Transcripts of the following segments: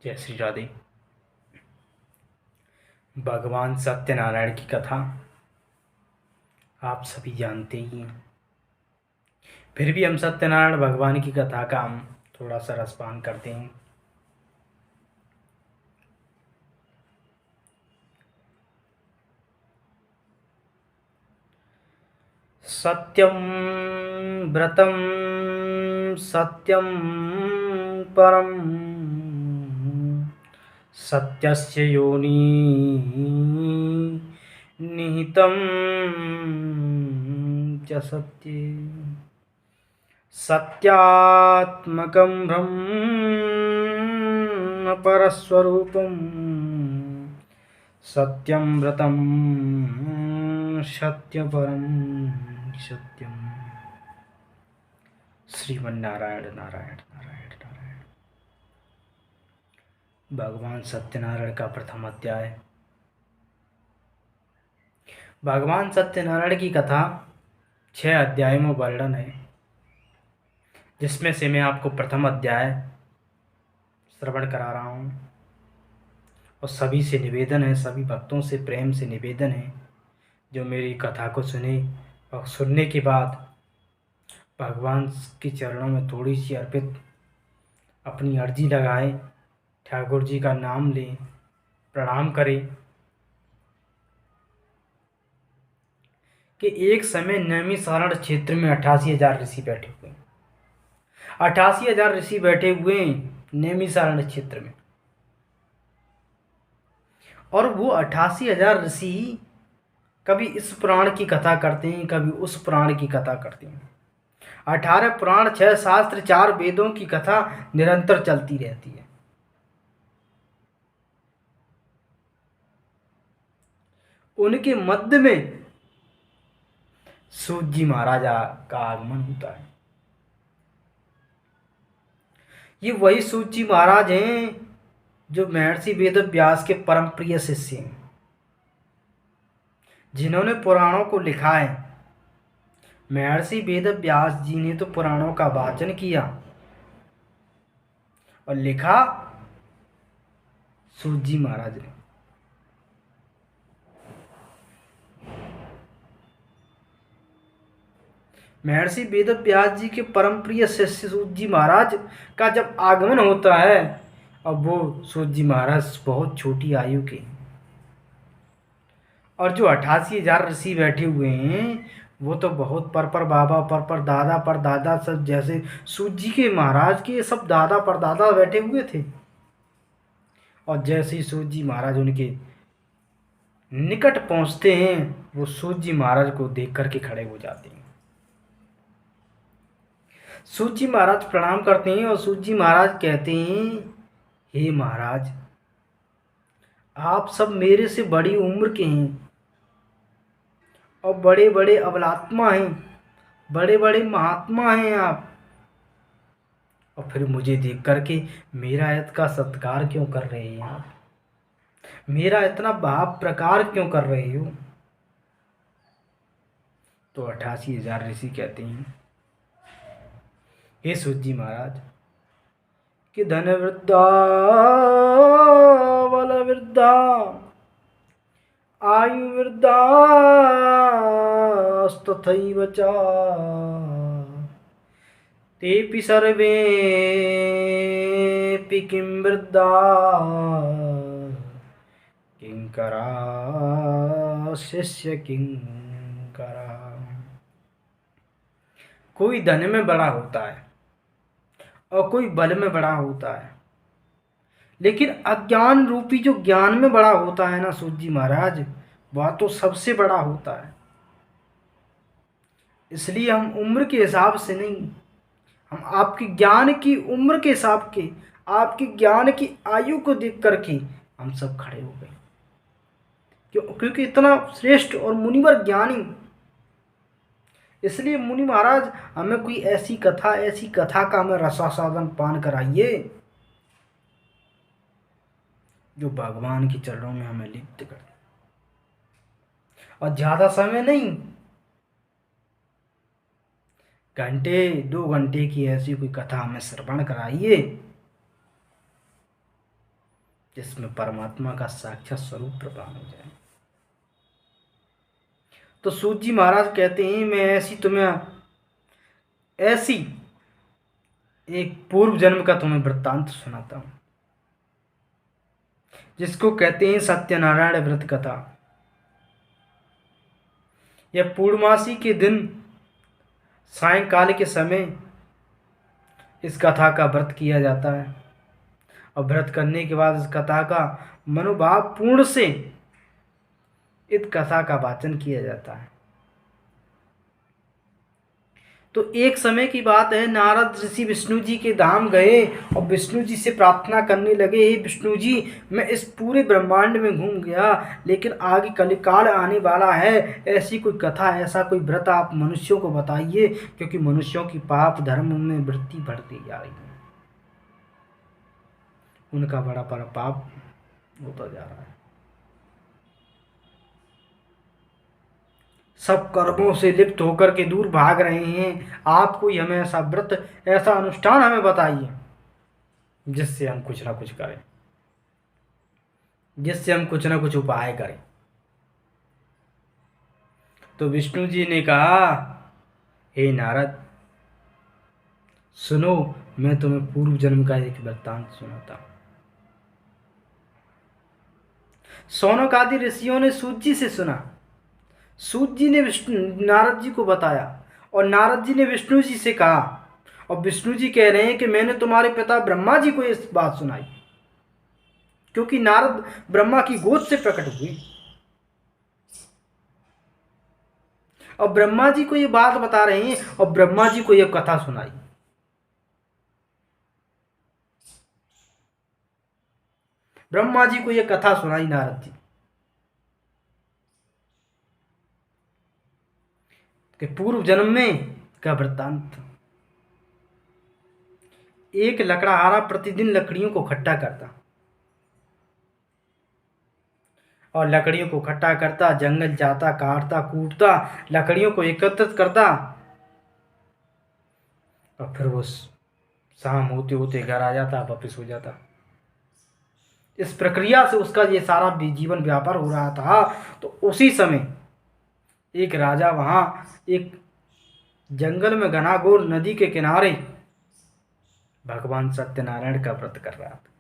जय श्री राधे। भगवान सत्यनारायण की कथा आप सभी जानते ही हैं। फिर भी हम सत्यनारायण भगवान की कथा का हम थोड़ा सा रसपान करते हैं। सत्यम व्रतम सत्यम परम सत्यस्य योनि निहितं च सत्ये सत्यात्मकं ब्रह्म परस्वरूपं सत्यं व्रतं सत्यपरं सत्यम। श्रीमन्नारायण नारायण नारायण नारायण। भगवान सत्यनारायण का प्रथम अध्याय। भगवान सत्यनारायण की कथा 6 अध्यायों में वर्णन है, जिसमें से मैं आपको प्रथम अध्याय श्रवण करा रहा हूँ। और सभी से निवेदन है, सभी भक्तों से प्रेम से निवेदन है, जो मेरी कथा को सुने और सुनने के बाद भगवान के चरणों में थोड़ी सी अर्पित अपनी अर्जी लगाए, ठाकुर जी का नाम लें, प्रणाम करें कि एक समय नैमिषारण्य क्षेत्र में 88,000 ऋषि बैठे हुए हैं। 88,000 ऋषि बैठे हुए हैं नैमिषारण्य क्षेत्र में। और वो 88,000 ऋषि कभी इस पुराण की कथा करते हैं, कभी उस पुराण की कथा करते हैं। 18 पुराण, 6 शास्त्र, 4 वेदों की कथा निरंतर चलती रहती है। उनके मध्य में सूत जी महाराज का आगमन होता है। ये वही सूत जी महाराज हैं जो महर्षि वेद व्यास के परम प्रिय शिष्य हैं, जिन्होंने पुराणों को लिखा है। महर्षि वेद व्यास जी ने तो पुराणों का वाचन किया और लिखा सूत जी महाराज ने। महर्षि वेद व्यास जी के परम प्रिय शिष्य सूत जी महाराज का जब आगमन होता है, अब वो सूत जी महाराज बहुत छोटी आयु के, और जो 88,000 ऋषि बैठे हुए हैं वो तो बहुत पर बाबा, पर दादा, पर दादा, सब जैसे सूत जी के महाराज के सब दादा पर दादा बैठे हुए थे। और जैसे ही सूत जी महाराज उनके निकट पहुंचते हैं, वो सूत जी महाराज को देख करके खड़े हो जाते हैं। सूत जी महाराज प्रणाम करते हैं और सूत जी महाराज कहते हैं, हे महाराज, आप सब मेरे से बड़ी उम्र के हैं और बड़े बड़े अबलात्मा हैं, बड़े बड़े महात्मा हैं आप, और फिर मुझे देख करके मेरा इतना सत्कार क्यों कर रहे हैं आप? मेरा इतना भाव प्रकार क्यों कर रहे हो? तो 88,000 ऋषि कहते हैं, हे सूत जी महाराज, कि धन वृद्धा बल वृद्धा आयु वृद्धा तथैव च तेऽपि सर्वेऽपि किं वृद्धा किंकरा शिष्य किंकरा। कोई धन में बड़ा होता है और कोई बल में बड़ा होता है, लेकिन अज्ञान रूपी जो ज्ञान में बड़ा होता है ना सूत जी महाराज, वह तो सबसे बड़ा होता है। इसलिए हम उम्र के हिसाब से नहीं, हम आपके ज्ञान की उम्र के हिसाब के, आपके ज्ञान की आयु को देख करके हम सब खड़े हो गए। क्योंकि इतना श्रेष्ठ और मुनिवर ज्ञानी, इसलिए मुनि महाराज हमें कोई ऐसी कथा का हमें रसास्वादन पान कराइए जो भगवान के चरणों में हमें लिप्त कर दे। और ज्यादा समय नहीं, घंटे 2 घंटे की ऐसी कोई कथा हमें श्रवण कराइए जिसमें परमात्मा का साक्षात स्वरूप प्रदान हो जाए। तो सूत जी महाराज कहते हैं, मैं ऐसी एक पूर्व जन्म का तुम्हें वृत्तांत सुनाता हूं, जिसको कहते हैं सत्यनारायण व्रत कथा। यह पूर्णमासी के दिन सायंकाल के समय इस कथा का व्रत किया जाता है, और व्रत करने के बाद इस कथा का मनोभाव पूर्ण से इस कथा का वाचन किया जाता है। तो एक समय की बात है, नारद ऋषि विष्णु जी के धाम गए और विष्णु जी से प्रार्थना करने लगे, हे विष्णु जी, मैं इस पूरे ब्रह्मांड में घूम गया, लेकिन आगे कलिकाल आने वाला है, ऐसी कोई कथा, ऐसा कोई व्रत आप मनुष्यों को बताइए, क्योंकि मनुष्यों की पाप धर्म में वृत्ति बढ़ती जा रही है, उनका बड़ा बड़ा पाप होता जा रहा है, सब कर्मों से लिप्त होकर के दूर भाग रहे हैं। आप कोई हमें ऐसा व्रत, ऐसा अनुष्ठान हमें बताइए जिससे हम कुछ ना कुछ करें, जिससे हम कुछ ना कुछ उपाय करें। तो विष्णु जी ने कहा, हे नारद, सुनो, मैं तुम्हें पूर्व जन्म का एक वृत्तांत सुनाता हूं। शौनक आदि ऋषियों ने सूत जी से सुना, सूत जी ने नारद जी को बताया, और नारद जी ने विष्णु जी से कहा, और विष्णु जी कह रहे हैं कि मैंने तुम्हारे पिता ब्रह्मा जी को ये बात सुनाई, क्योंकि नारद ब्रह्मा की गोद से प्रकट हुए, और ब्रह्मा जी को ये बात बता रहे हैं, और ब्रह्मा जी को ये कथा सुनाई। ब्रह्मा जी को ये कथा सुनाई नारद जी कि पूर्व जन्म में का वृत्तांत। एक लकड़हारा प्रतिदिन लकड़ियों को इकट्ठा करता, और लकड़ियों को इकट्ठा करता, जंगल जाता, काटता, कूटता, लकड़ियों को एकत्रित करता, और फिर वो शाम होते होते घर आ जाता, वापिस हो जाता। इस प्रक्रिया से उसका ये सारा जीवन व्यापार हो रहा था। तो उसी समय एक राजा वहां एक जंगल में घनाघोर नदी के किनारे भगवान सत्यनारायण का व्रत कर रहा था,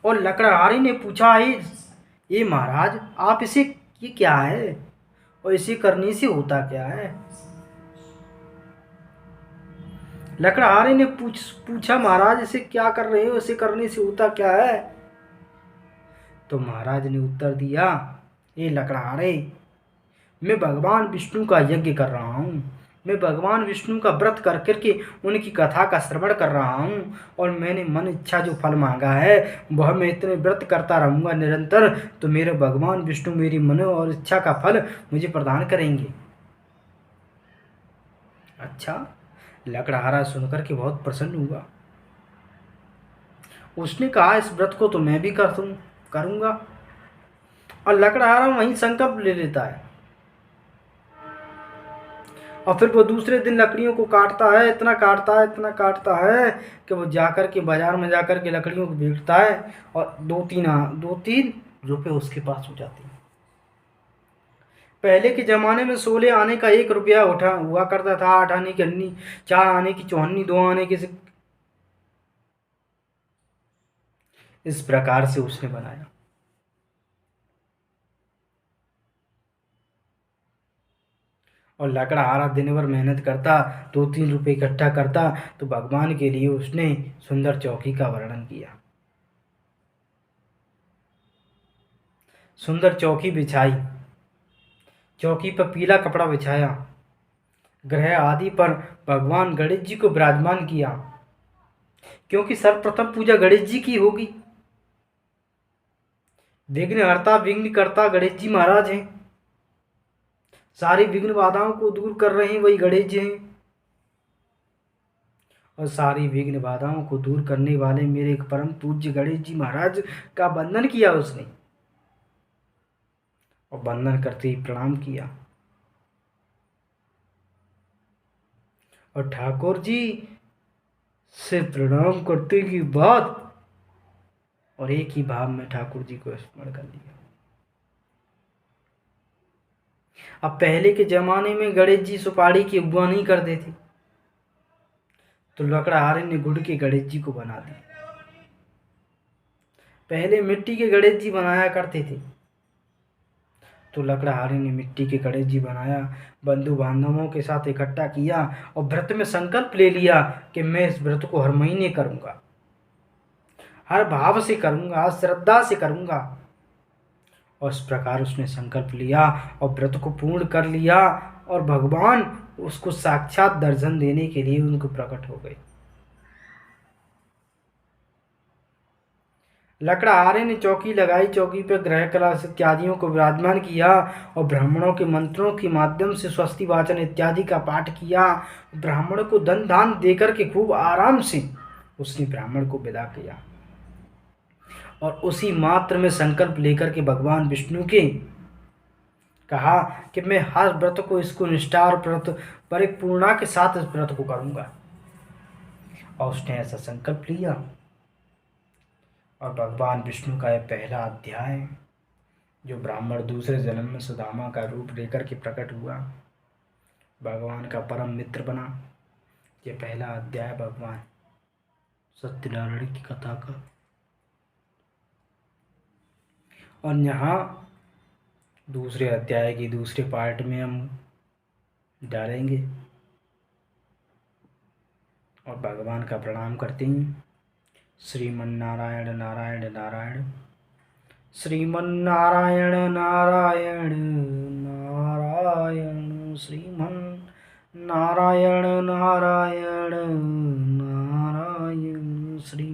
और लकड़हारी ने पूछा, ये महाराज, आप इसे, ये क्या है, और इसे करने से होता क्या है? लकड़हारे ने पूछा, महाराज, इसे क्या कर रहे हो, इसे करने से होता क्या है? तो महाराज ने उत्तर दिया, ये लकड़हारे, मैं भगवान विष्णु का यज्ञ कर रहा हूँ, मैं भगवान विष्णु का व्रत कर करके उनकी कथा का श्रवण कर रहा हूँ, और मैंने मन इच्छा जो फल मांगा है वह मैं इतने व्रत करता रहूँगा निरंतर, तो मेरे भगवान विष्णु मेरी मन और इच्छा का फल मुझे प्रदान करेंगे। अच्छा, लकड़हारा सुनकर के बहुत प्रसन्न हुआ। उसने कहा, इस व्रत को तो मैं भी करूँगा। और लकड़हारा वहीं संकल्प ले लेता है, और फिर वो दूसरे दिन लकड़ियों को काटता है, इतना काटता है, इतना काटता है कि वो जाकर के बाजार में जाकर के लकड़ियों को बेचता है, और दो तीन रुपए उसके पास हो जाते हैं। पहले के ज़माने में 16 आने का 1 रुपया हुआ करता था, 8 आने की अन्नी, 4 आने की चौहन्नी, 2 आने की। इस प्रकार से उसने बनाया। और लकड़हारा दिन भर मेहनत करता, 2-3 रुपये इकट्ठा करता, तो भगवान के लिए उसने सुंदर चौकी का वर्णन किया। सुंदर चौकी बिछाई, चौकी पर पीला कपड़ा बिछाया, ग्रह आदि पर भगवान गणेश जी को विराजमान किया, क्योंकि सर्वप्रथम पूजा गणेश जी की होगी। विघ्नहर्ता, विघ्नकर्ता गणेश जी महाराज हैं, सारी विघ्न बाधाओं को दूर कर रहे हैं वही गणेश जी हैं, और सारी विघ्न बाधाओं को दूर करने वाले मेरे एक परम पूज्य गणेश जी महाराज का वंदन किया उसने, और वंदन करते ही प्रणाम किया। और ठाकुर जी से प्रणाम करते की बात और एक ही भाव में ठाकुर जी को स्मरण कर लिया। अब पहले के जमाने में गणेश जी सुपारी की अगुवानी कर देते, तो लकड़हारे ने गुड़ के गणेश जी को बना दिया। पहले मिट्टी के गणेश जी बनाया करते थे, तो लकड़हारे ने मिट्टी के गणेश जी बनाया, बंधु बांधवों के साथ इकट्ठा किया और व्रत में संकल्प ले लिया कि मैं इस व्रत को हर महीने करूंगा, हर भाव से करूंगा, श्रद्धा से करूंगा। और इस प्रकार उसने संकल्प लिया और व्रत को पूर्ण कर लिया, और भगवान उसको साक्षात दर्शन देने के लिए उनको प्रकट हो गए। लकड़हारे ने चौकी लगाई, चौकी पर ग्रह कलश इत्यादियों को विराजमान किया और ब्राह्मणों के मंत्रों के माध्यम से स्वस्ति वाचन इत्यादि का पाठ किया। ब्राह्मण को धन दान देकर के खूब आराम से उसने ब्राह्मण को विदा किया, और उसी मात्र में संकल्प लेकर के भगवान विष्णु के कहा कि मैं हर व्रत को, इसको निष्ठा और व्रत परिपूर्णा के साथ इस व्रत को करूंगा। और उसने ऐसा संकल्प लिया, और भगवान विष्णु का यह पहला अध्याय, जो ब्राह्मण दूसरे जन्म में सुदामा का रूप लेकर के प्रकट हुआ, भगवान का परम मित्र बना, ये पहला अध्याय भगवान सत्यनारायण की कथा का। और यहाँ दूसरे अध्याय की दूसरे पार्ट में हम डालेंगे, और भगवान का प्रणाम करते हैं। श्रीमन्नारायण नारायण नारायण, श्रीमन्नारायण नारायण नारायण, श्रीमन्नारायण नारायण नारायण, श्री